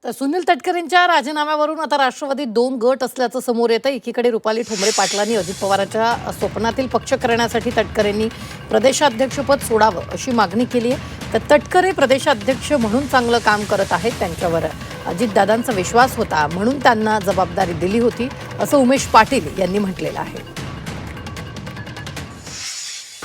तर सुनील तटकरेंच्या राजीनाम्यावरून आता राष्ट्रवादीत दोन गट असल्याचं समोर येतं। एकीकडे रुपाली ठोंबरे पाटलांनी अजित पवारांच्या स्वप्नातील पक्ष करण्यासाठी तटकरेंनी प्रदेशाध्यक्षपद सोडावं अशी मागणी केली आहे। तर तटकरे प्रदेशाध्यक्ष म्हणून चांगलं काम करत आहेत, त्यांच्यावर अजितदादांचा विश्वास होता म्हणून त्यांना जबाबदारी दिली होती असं उमेश पाटील यांनी म्हटलेलं आहे।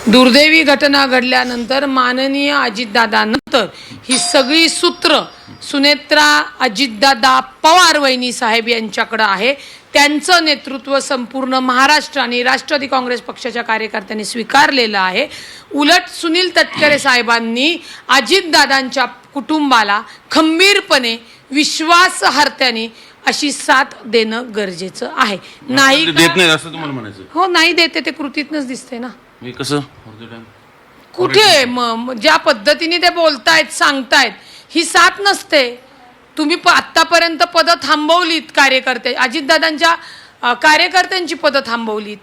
दुर्दैवी घटना घडल्यानंतर माननीय अजितदादानंतर ही सगळी सूत्र सुनेत्रा अजितदादा पवार वहिनी साहेब यांच्याकडे आहे। त्यांचं नेतृत्व संपूर्ण महाराष्ट्र आणि राष्ट्रवादी काँग्रेस पक्षाच्या कार्यकर्त्यांनी स्वीकारलेलं आहे। उलट सुनील तटकरे साहेबांनी अजितदादांच्या कुटुंबाला खंबीरपणे विश्वासार्हतेने अशी साथ देणं गरजेचं आहे। नाही देत नाही असं तुम्हाला म्हणायचं? हो, नाही देते ते कृतीतनच दिसते ना। मी कसं कुठे ज्या पद्धतीने ते बोलतायत सांगतायत ही साथ नसते। तुम्ही आतापर्यंत पदं थांबवलीत, कार्यकर्ते अजितदादांच्या कार्यकर्त्यांची पदं थांबवलीत,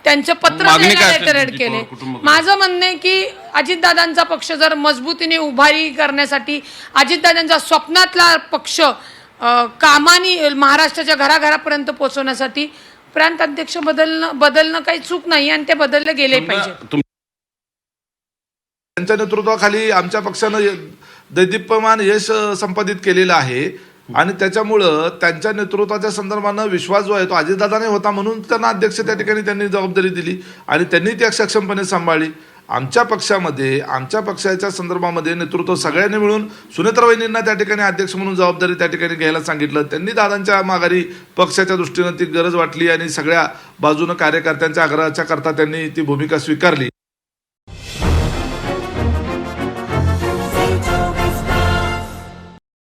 त्यांचं पत्र लेटर केले। माझं म्हणणं आहे की अजितदादांचा पक्ष जर मजबूतीने उभारी करण्यासाठी, अजितदादांचा स्वप्नातला पक्ष कामानी महाराष्ट्राच्या घराघरापर्यंत पोहोचवण्यासाठी प्रांत अध्यक्ष बदलणं काही चूक नाही आणि ते बदलले गेले पाहिजे। त्यांच्या नेतृत्वाखाली आमच्या पक्षानं दैदीप्यमान यश संपादित केलेलं आहे आणि त्याच्यामुळं त्यांच्या नेतृत्वाच्या संदर्भानं विश्वास जो आहे तो अजितदादाने होता म्हणून त्यांना अध्यक्ष त्या ठिकाणी त्यांनी जबाबदारी दिली आणि त्यांनी ती सक्षमपणे सांभाळली। आमच्या पक्षामध्ये, आमच्या पक्षाच्या संदर्भामध्ये नेतृत्व सगळ्यांनी मिळून सुनेत्रा वहिनींना त्या ठिकाणी अध्यक्ष म्हणून जबाबदारी त्या ठिकाणी घ्यायला सांगितलं। त्यांनी दादांच्या माघारी पक्षाच्या दृष्टीनं ती गरज वाटली आणि सगळ्या बाजूनं कार्यकर्त्यांच्या आग्रहाच्या करता त्यांनी ती भूमिका स्वीकारली।